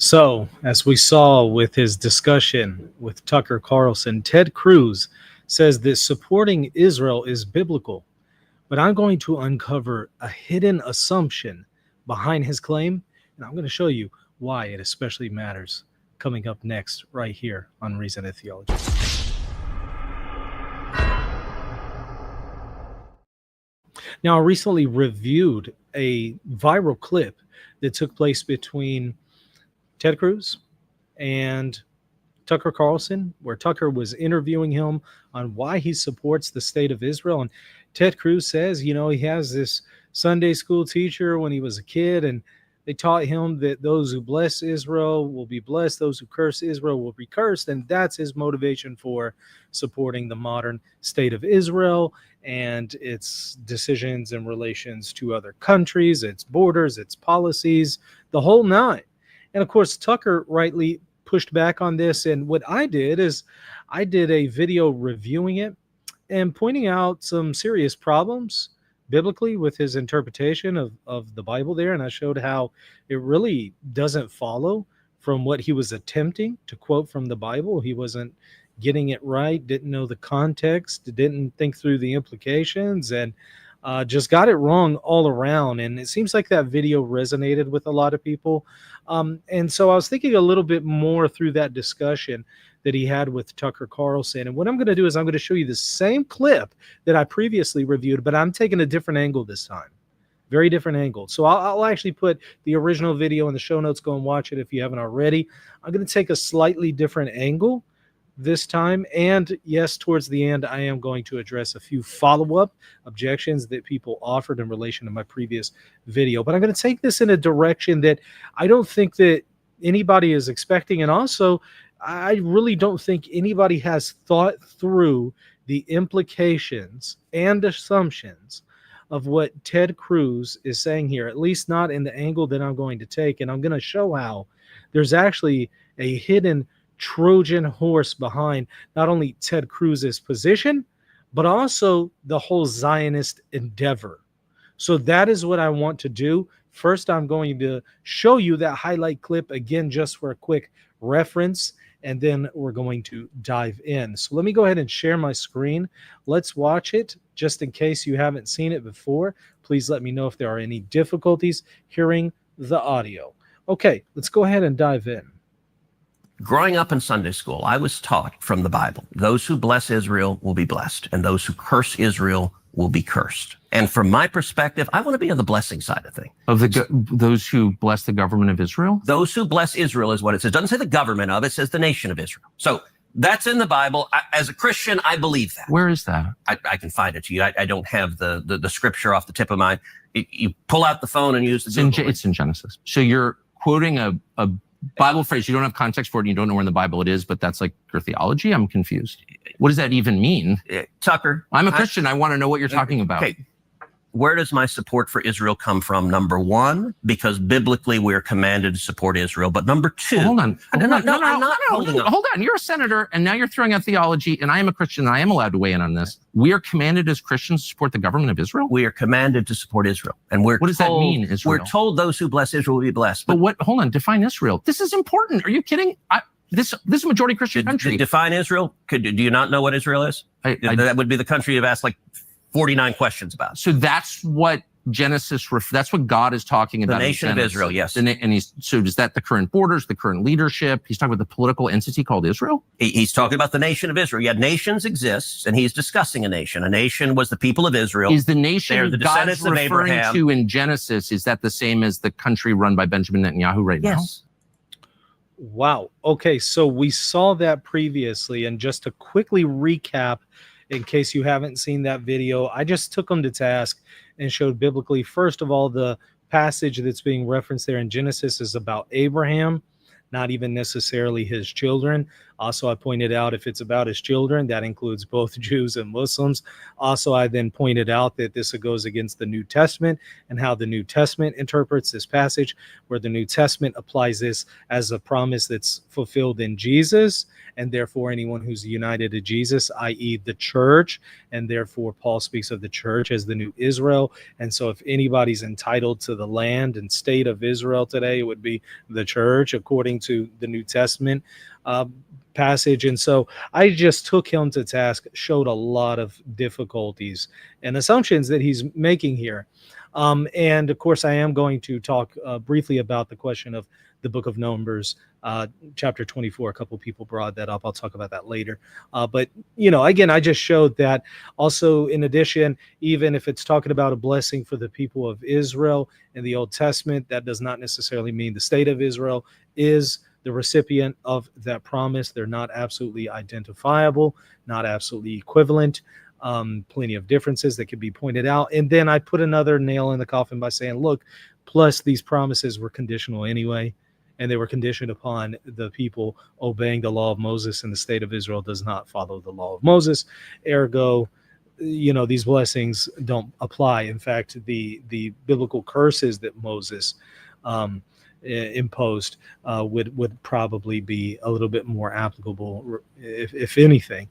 So, as we saw with his discussion with Tucker Carlson, Ted Cruz says that supporting Israel is biblical, but I'm going to uncover a hidden assumption behind his claim, and I'm going to show you why it especially matters coming up next right here on Reasoned Theology. Now, I recently reviewed a viral clip that took place between Ted Cruz and Tucker Carlson, where Tucker was interviewing him on why he supports the state of Israel. And Ted Cruz says, he has this Sunday school teacher when he was a kid, and they taught him that those who bless Israel will be blessed, those who curse Israel will be cursed, and that's his motivation for supporting the modern state of Israel and its decisions in relations to other countries, its borders, its policies, the whole nine. And of course, Tucker rightly pushed back on this. And what I did is I did a video reviewing it and pointing out some serious problems biblically with his interpretation of the Bible there. And I showed how it really doesn't follow from what he was attempting to quote from the Bible. He wasn't getting it right, didn't know the context, didn't think through the implications, and just got it wrong all around. And it seems like that video resonated with a lot of people. And so I was thinking a little bit more through that discussion that he had with Tucker Carlson. And what I'm going to do is I'm going to show you the same clip that I previously reviewed, but I'm taking a different angle this time. Very different angle. So I'll actually put the original video in the show notes. Go and watch it if you haven't already. I'm going to take a slightly different angle this time. And yes, towards the end, I am going to address a few follow-up objections that people offered in relation to my previous video. But I'm going to take this in a direction that I don't think that anybody is expecting. And also, I really don't think anybody has thought through the implications and assumptions of what Ted Cruz is saying here, at least not in the angle that I'm going to take. And I'm going to show how there's actually a hidden Trojan horse behind not only Ted Cruz's position, but also the whole Zionist endeavor. So that is what I want to do. First, I'm going to show you that highlight clip again, just for a quick reference, and then we're going to dive in. So let me go ahead and share my screen. Let's watch it. Just in case you haven't seen it before, please let me know if there are any difficulties hearing the audio. Okay, let's go ahead and dive in. Growing up in Sunday school, I was taught from the Bible, those who bless Israel will be blessed, and those who curse Israel will be cursed. And from my perspective, I want to be on the blessing side of things. Of those who bless the government of Israel? Those who bless Israel is what it says. It doesn't say the government of it, it says the nation of Israel. So that's in the Bible. As a Christian, I believe that. Where is that? I can find it to you. I don't have the scripture off the tip of my. You pull out the phone and use the Google. It's in Genesis. So you're quoting a Bible phrase. You don't have context for it and you don't know where in the Bible it is, but that's like your theology? I'm confused. What does that even mean? Tucker. I'm a Christian. I want to know what you're talking about. Okay. Where does my support for Israel come from? Number one, because biblically we're commanded to support Israel. But number two, hold on. I'm not holding on. Hold on. You're a senator and now you're throwing out theology, and I am a Christian and I am allowed to weigh in on this. We are commanded as Christians to support the government of Israel? We are commanded to support Israel. And what does that mean, Israel? We're told those who bless Israel will be blessed. But hold on, define Israel. This is important. Are you kidding? This is a majority Christian country. Define Israel? Do you not know what Israel is? That would be the country you've asked like 49 questions about. So that's what Genesis, that's what God is talking about. The nation of Israel, yes. And so is that the current borders, the current leadership? He's talking about the political entity called Israel? He's talking about the nation of Israel. Yeah, nations exist, and he's discussing a nation. A nation was the people of Israel. Is the nation the God's referring to in Genesis, is that the same as the country run by Benjamin Netanyahu right now? Yes. Wow. Okay, so we saw that previously, and just to quickly recap, in case you haven't seen that video, I just took them to task and showed biblically, first of all, the passage that's being referenced there in Genesis is about Abraham, not even necessarily his children. Also, I pointed out if it's about his children, that includes both Jews and Muslims. Also, I then pointed out that this goes against the New Testament and how the New Testament interprets this passage, where the New Testament applies this as a promise that's fulfilled in Jesus, and therefore anyone who's united to Jesus, i.e. the church, and therefore Paul speaks of the church as the new Israel. And so if anybody's entitled to the land and state of Israel today, it would be the church, according to the New Testament passage. And so I just took him to task, showed a lot of difficulties and assumptions that he's making here. And of course, I am going to talk briefly about the question of the book of Numbers, chapter 24. A couple of people brought that up. I'll talk about that later. But, again, I just showed that also, in addition, even if it's talking about a blessing for the people of Israel in the Old Testament, that does not necessarily mean the state of Israel is the recipient of that promise. They're not absolutely identifiable, not absolutely equivalent. Plenty of differences that could be pointed out. And then I put another nail in the coffin by saying, look, plus these promises were conditional anyway, and they were conditioned upon the people obeying the law of Moses, and the state of Israel does not follow the law of Moses. Ergo, these blessings don't apply. In fact, the biblical curses that Moses imposed would probably be a little bit more applicable, if anything.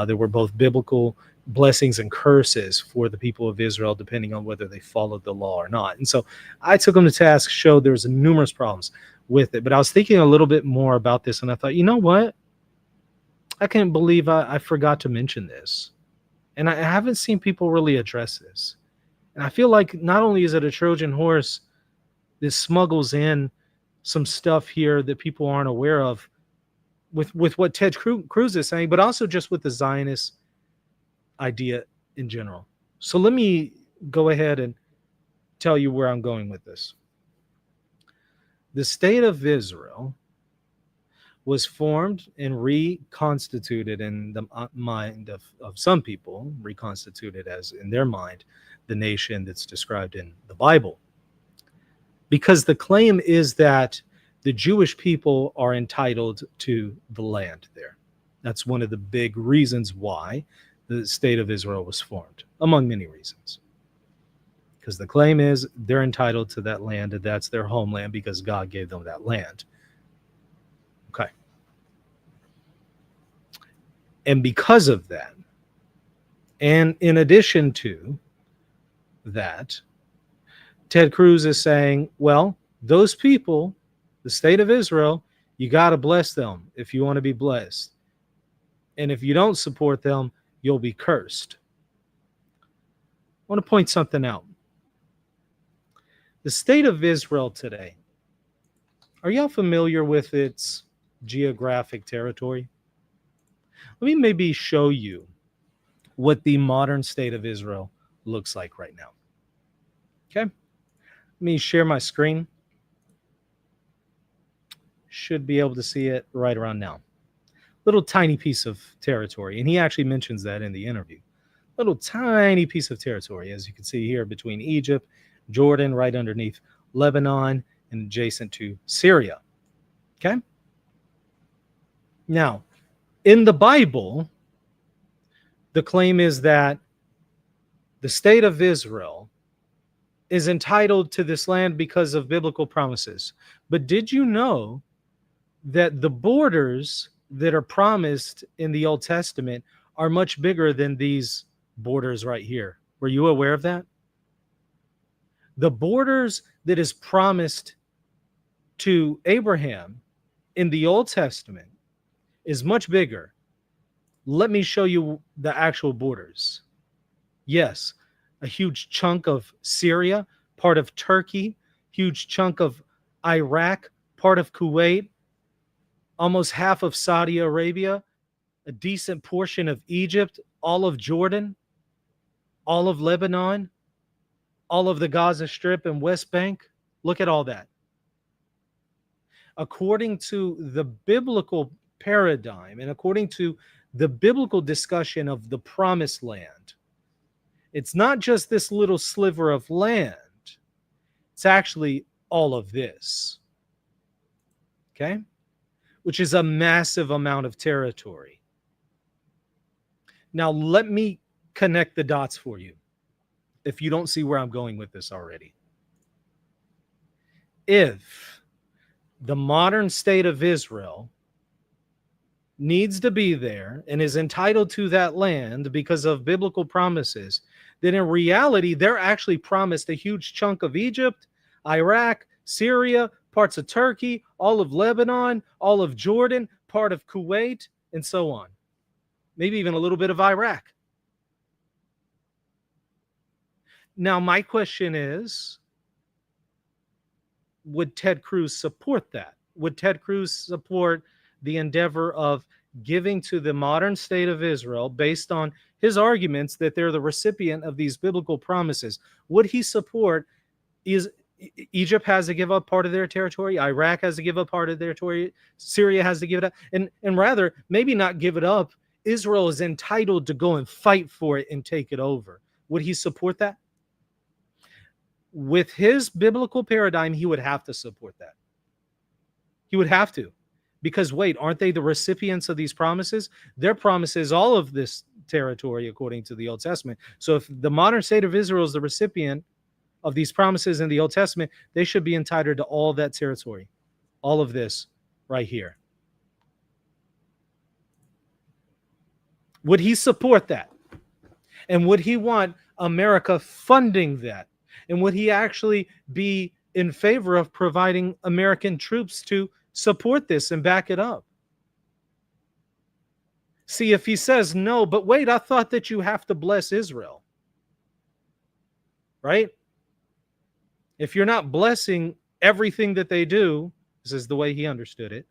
There were both biblical blessings and curses for the people of Israel, depending on whether they followed the law or not. And so I took them to task, showed there's numerous problems with it. But I was thinking a little bit more about this, and I thought, you know what? I can't believe I forgot to mention this. And I haven't seen people really address this. And I feel like not only is it a Trojan horse, this smuggles in some stuff here that people aren't aware of with what Ted Cruz is saying, but also just with the Zionist idea in general. So let me go ahead and tell you where I'm going with this. The state of Israel was formed and reconstituted in the mind of some people, reconstituted as in their mind the nation that's described in the Bible. Because the claim is that the Jewish people are entitled to the land there. That's one of the big reasons why the state of Israel was formed, among many reasons. Because the claim is they're entitled to that land, and that's their homeland because God gave them that land. Okay. And because of that, and in addition to that, Ted Cruz is saying, well, those people, the state of Israel, you got to bless them if you want to be blessed. And if you don't support them, you'll be cursed. I want to point something out. The state of Israel today, are y'all familiar with its geographic territory? Let me maybe show you what the modern state of Israel looks like right now. Okay? Let me share my screen. Should be able to see it right around now. Little tiny piece of territory. And he actually mentions that in the interview. Little tiny piece of territory, as you can see here, between Egypt, Jordan, right underneath Lebanon, and adjacent to Syria. Okay? Now, in the Bible, the claim is that the state of Israel is entitled to this land because of biblical promises. But did you know that the borders that are promised in the Old Testament are much bigger than these borders right here? Were you aware of that? The borders that is promised to Abraham in the Old Testament is much bigger. Let me show you the actual borders. Yes, a huge chunk of Syria, part of Turkey, huge chunk of Iraq, part of Kuwait, almost half of Saudi Arabia, a decent portion of Egypt, all of Jordan, all of Lebanon, all of the Gaza Strip and West Bank. Look at all that. According to the biblical paradigm and according to the biblical discussion of the promised land, it's not just this little sliver of land. It's actually all of this. Okay? which is a massive amount of territory. Now, let me connect the dots for you, if you don't see where I'm going with this already. If the modern state of Israel needs to be there and is entitled to that land because of biblical promises, then in reality, they're actually promised a huge chunk of Egypt, Iraq, Syria, parts of Turkey, all of Lebanon, all of Jordan, part of Kuwait, and so on. Maybe even a little bit of Iraq. Now, my question is, would Ted Cruz support that? Would Ted Cruz support the endeavor of giving to the modern state of Israel based on his arguments that they're the recipient of these biblical promises? Would he support Egypt has to give up part of their territory, Iraq has to give up part of their territory, Syria has to give it up, and rather, maybe not give it up, Israel is entitled to go and fight for it and take it over. Would he support that? With his biblical paradigm, he would have to support that. He would have to. Because wait, aren't they the recipients of these promises? Their promises, all of this territory, according to the Old Testament. So if the modern state of Israel is the recipient of these promises in the Old Testament, they should be entitled to all that territory. All of this right here. Would he support that? And would he want America funding that? And would he actually be in favor of providing American troops to support this and back it up? See, if he says no, but wait, I thought that you have to bless Israel, right? If you're not blessing everything that they do, this is the way he understood it,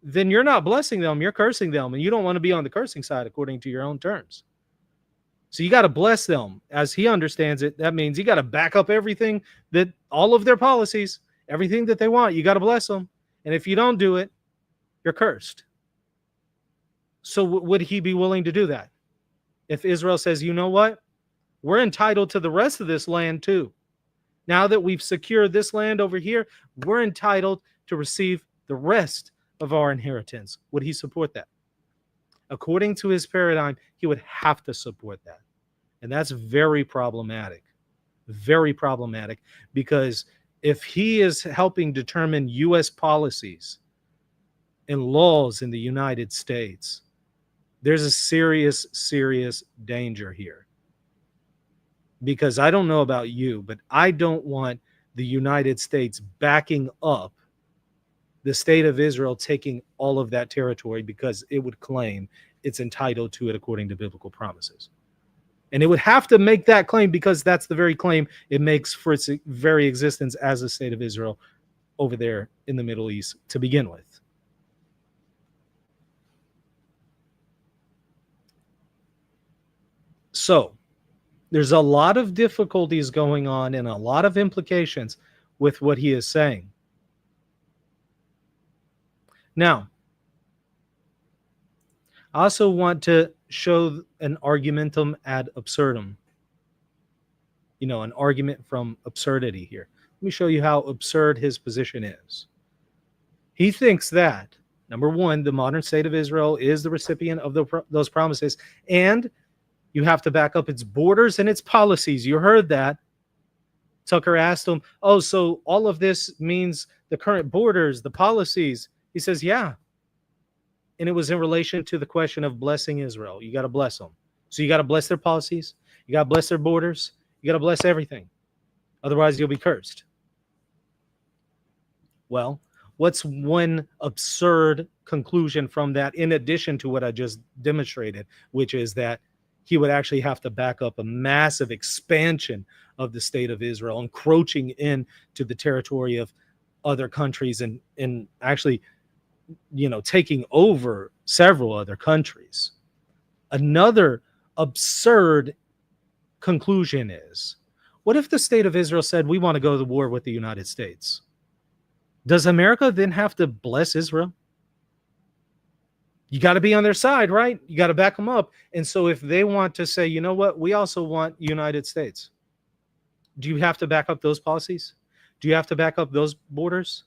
then you're not blessing them, you're cursing them, and you don't want to be on the cursing side according to your own terms. So you got to bless them. As he understands it, that means you got to back up everything, that all of their policies, everything that they want, you got to bless them. And if you don't do it, you're cursed. So would he be willing to do that? If Israel says, you know what? We're entitled to the rest of this land too. Now that we've secured this land over here, we're entitled to receive the rest of our inheritance. Would he support that? According to his paradigm, he would have to support that. And that's very problematic. Very problematic, because if he is helping determine U.S. policies and laws in the United States, there's a serious, serious danger here. Because I don't know about you, but I don't want the United States backing up the state of Israel taking all of that territory because it would claim it's entitled to it according to biblical promises. And it would have to make that claim because that's the very claim it makes for its very existence as a state of Israel over there in the Middle East to begin with. So there's a lot of difficulties going on and a lot of implications with what he is saying. Now, I also want to show an argumentum ad absurdum. You know, an argument from absurdity here. Let me show you how absurd his position is. He thinks that, number one, the modern state of Israel is the recipient of those promises, and you have to back up its borders and its policies. You heard that. Tucker asked him, oh, so all of this means the current borders, the policies. He says, yeah. And it was in relation to the question of blessing Israel. You got to bless them. So you got to bless their policies. You got to bless their borders. You got to bless everything. Otherwise, you'll be cursed. Well, what's one absurd conclusion from that, in addition to what I just demonstrated, which is that he would actually have to back up a massive expansion of the state of Israel, encroaching into the territory of other countries and actually, you know, taking over several other countries. Another absurd conclusion is, what if the state of Israel said, we want to go to war with the United States? Does America then have to bless Israel? You got to be on their side, right? You got to back them up. And so if they want to say, you know what, we also want United States, do you have to back up those policies? Do you have to back up those borders?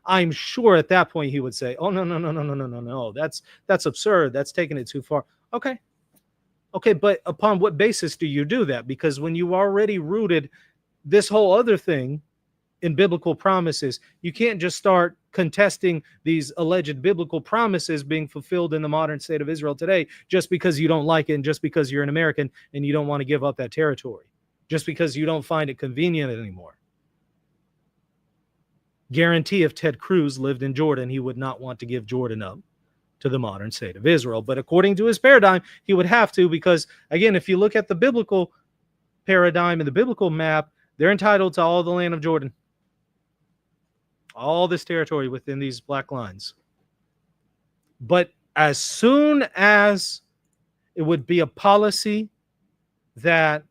I'm sure at that point he would say, oh, no, no, no, no, no, no, no, no. That's absurd. That's taking it too far. Okay. Okay, but upon what basis do you do that? Because when you already rooted this whole other thing in biblical promises, you can't just start contesting these alleged biblical promises being fulfilled in the modern state of Israel today just because you don't like it and just because you're an American and you don't want to give up that territory, just because you don't find it convenient anymore. Guarantee if Ted Cruz lived in Jordan, he would not want to give Jordan up to the modern state of Israel. But according to his paradigm, he would have to, because again, if you look at the biblical paradigm and the biblical map, they're entitled to all the land of Jordan, all this territory within these black lines. But as soon as it would be a policy that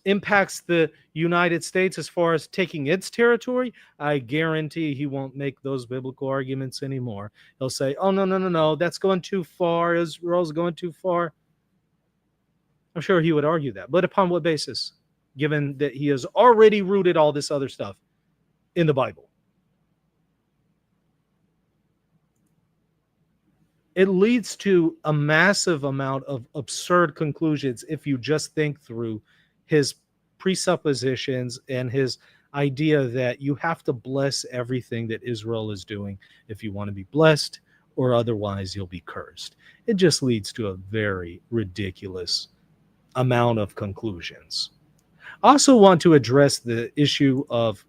impacts the United States as far as taking its territory, I guarantee he won't make those biblical arguments anymore. He'll say, oh, no, no, no, no, that's going too far. Israel's going too far. I'm sure he would argue that. But upon what basis? Given that he has already rooted all this other stuff in the Bible. It leads to a massive amount of absurd conclusions if you just think through his presuppositions and his idea that you have to bless everything that Israel is doing if you want to be blessed, or otherwise you'll be cursed. It just leads to a very ridiculous amount of conclusions. I also want to address the issue of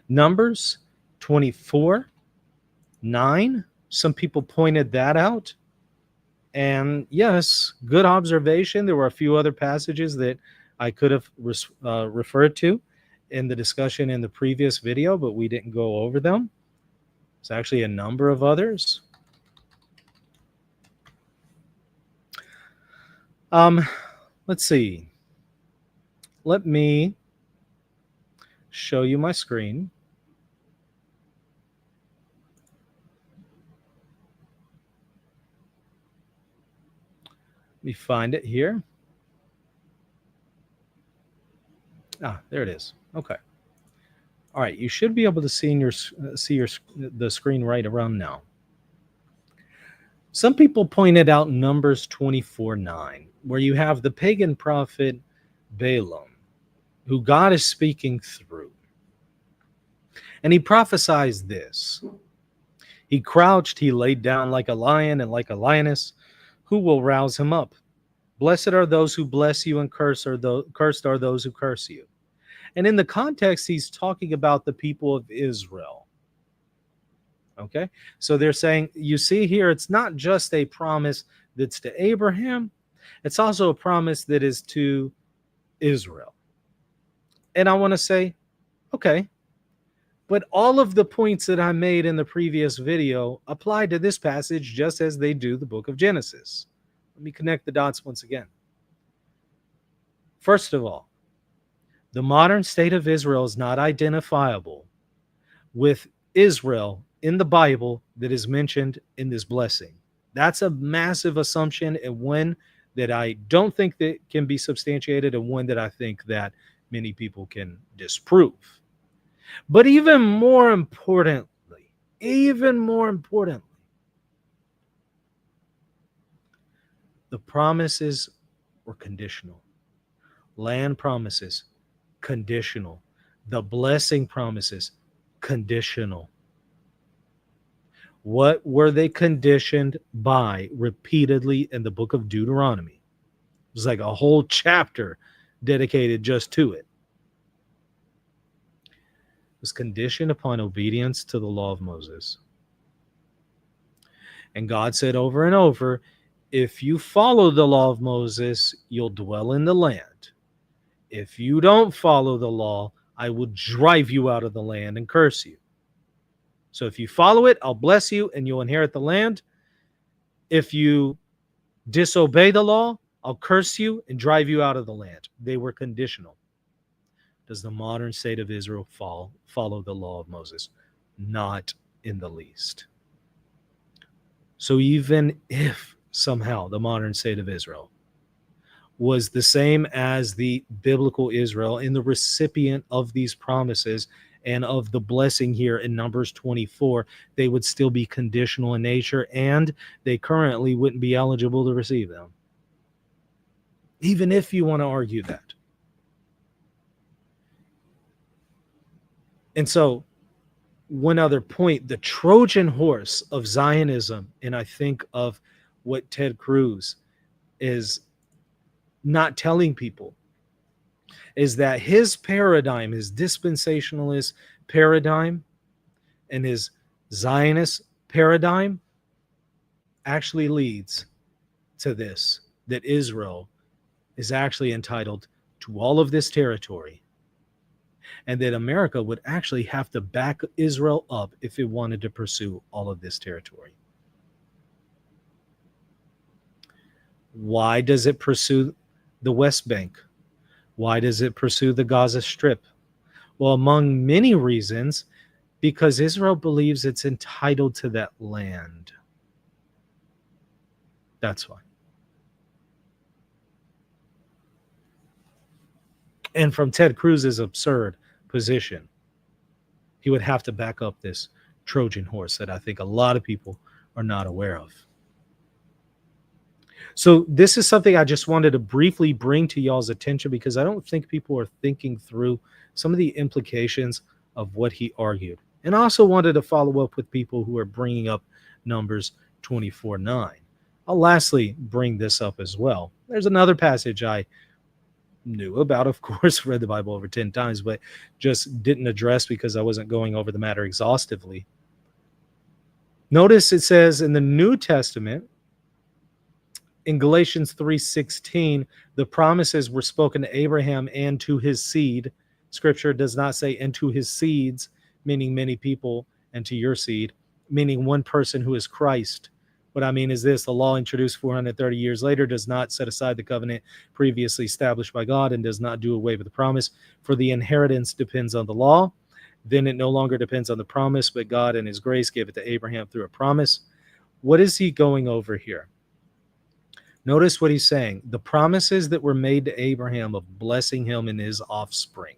Numbers 24:9. Some people pointed that out. And yes, good observation. There were a few other passages that I could have referred to in the discussion in the previous video, but we didn't go over them. There's actually a number of others. Let's see. Let me show you my screen. Let me find it here. There it is. Okay. All right. You should be able to see the screen right around now. Some people pointed out Numbers 24:9, where you have the pagan prophet Balaam, who God is speaking through. And he prophesies this. He crouched, he laid down like a lion and like a lioness. Who will rouse him up? Blessed are those who bless you, and cursed are those who curse you. And in the context, he's talking about the people of Israel. Okay, so they're saying, you see here, it's not just a promise that's to Abraham, it's also a promise that is to Israel. And I want to say, okay, but all of the points that I made in the previous video apply to this passage just as they do the book of Genesis. Let me connect the dots once again. First of all, the modern state of Israel is not identifiable with Israel in the Bible that is mentioned in this blessing. That's a massive assumption, and one that I don't think that can be substantiated, and one that I think that many people can disprove. But even more importantly, the promises were conditional. Land promises, conditional. The blessing promises, conditional. What were they conditioned by repeatedly in the book of Deuteronomy? It was like a whole chapter dedicated just to it. It was conditioned upon obedience to the law of Moses. And God said over and over, if you follow the law of Moses, you'll dwell in the land. If you don't follow the law, I will drive you out of the land and curse you. So if you follow it, I'll bless you and you'll inherit the land. If you disobey the law, I'll curse you and drive you out of the land. They were conditional. Does the modern state of Israel follow the law of Moses? Not in the least. So even if somehow the modern state of Israel was the same as the biblical Israel in the recipient of these promises and of the blessing here in Numbers 24, they would still be conditional in nature, and they currently wouldn't be eligible to receive them. Even if you want to argue that. And so, one other point, the Trojan horse of Zionism, and I think of what Ted Cruz is not telling people, is that his paradigm, his dispensationalist paradigm, and his Zionist paradigm actually leads to this, that Israel is actually entitled to all of this territory, and that America would actually have to back Israel up if it wanted to pursue all of this territory. Why does it pursue the West Bank? Why does it pursue the Gaza Strip? Well, among many reasons, because Israel believes it's entitled to that land. That's why. And from Ted Cruz's absurd position, he would have to back up this Trojan horse that I think a lot of people are not aware of. So this is something I just wanted to briefly bring to y'all's attention, because I don't think people are thinking through some of the implications of what he argued. And I also wanted to follow up with people who are bringing up Numbers 24:9. I'll lastly bring this up as well. There's another passage I knew about, of course, read the Bible over 10 times, but just didn't address because I wasn't going over the matter exhaustively. Notice it says in the New Testament, in Galatians 3:16, the promises were spoken to Abraham and to his seed. Scripture does not say and to his seeds, meaning many people, and to your seed, meaning one person who is Christ. What I mean is this: the law introduced 430 years later does not set aside the covenant previously established by God and does not do away with the promise, for the inheritance depends on the law. Then it no longer depends on the promise, but God in his grace gave it to Abraham through a promise. What is he going over here? Notice what he's saying. The promises that were made to Abraham of blessing him and his offspring.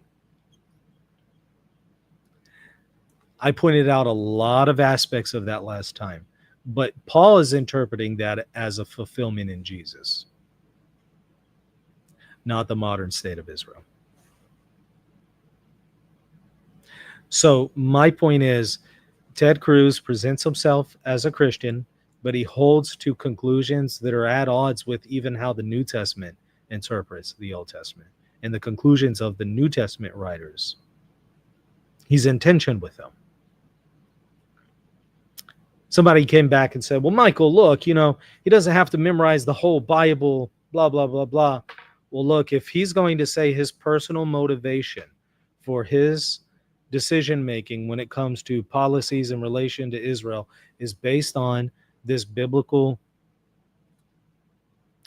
I pointed out a lot of aspects of that last time, but Paul is interpreting that as a fulfillment in Jesus, not the modern state of Israel. So my point is, Ted Cruz presents himself as a Christian, but he holds to conclusions that are at odds with even how the New Testament interprets the Old Testament and the conclusions of the New Testament writers. He's in tension with them. Somebody came back and said, well, Michael, look, he doesn't have to memorize the whole Bible, blah, blah, blah, blah. Well, look, if he's going to say his personal motivation for his decision-making when it comes to policies in relation to Israel is based on this biblical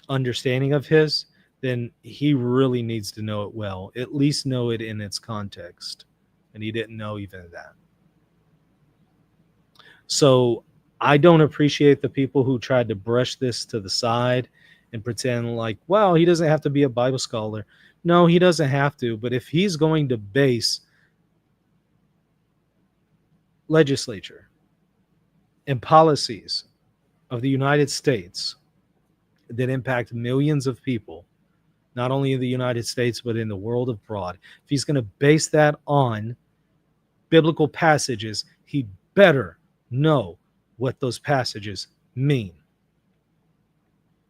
understanding of his, then he really needs to know it well, at least know it in its context. And he didn't know even that. So I don't appreciate the people who tried to brush this to the side and pretend like, well, he doesn't have to be a Bible scholar. No, he doesn't have to. But if he's going to base legislature and policies of the United States that impact millions of people, not only in the United States, but in the world abroad, if he's going to base that on biblical passages, he better know what those passages mean.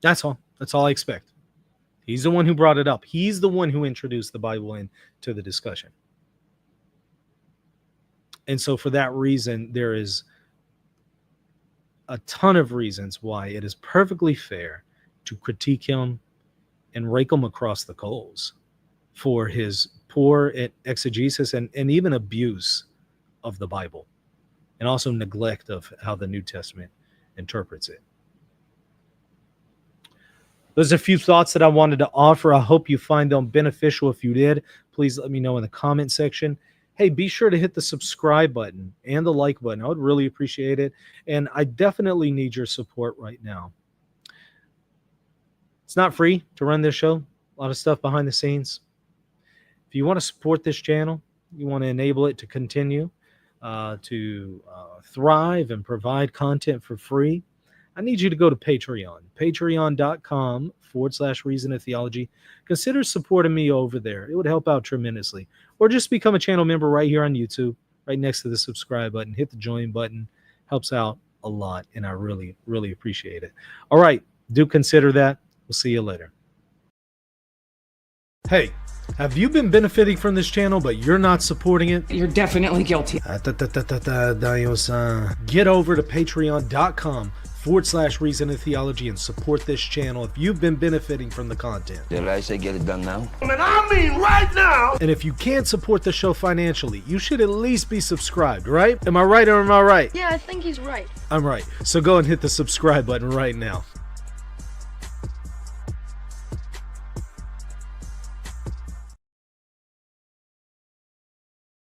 That's all. That's all I expect. He's the one who brought it up. He's the one who introduced the Bible into the discussion. And so for that reason, there is a ton of reasons why it is perfectly fair to critique him and rake him across the coals for his poor exegesis and even abuse of the Bible, and also neglect of how the New Testament interprets it. Those are a few thoughts that I wanted to offer. I hope you find them beneficial. If you did, please let me know in the comment section. Hey, be sure to hit the subscribe button and the like button. I would really appreciate it. And I definitely need your support right now. It's not free to run this show. A lot of stuff behind the scenes. If you want to support this channel, you want to enable it to continue to thrive and provide content for free, I need you to go to Patreon, patreon.com/reason of theology. Consider supporting me over there. It would help out tremendously. Or just become a channel member right here on YouTube, right next to the subscribe button. Hit the join button. Helps out a lot, and I really, really appreciate it. All right, do consider that. We'll see you later. Hey, have you been benefiting from this channel, but you're not supporting it? You're definitely guilty. Get over to patreon.com/reason of theology and support this channel if you've been benefiting from the content. Did I say get it done now? I mean right now. And if you can't support the show financially, you should at least be subscribed, right? Am I right or am I right? Yeah, I think he's right. I'm right. So go and hit the subscribe button right now.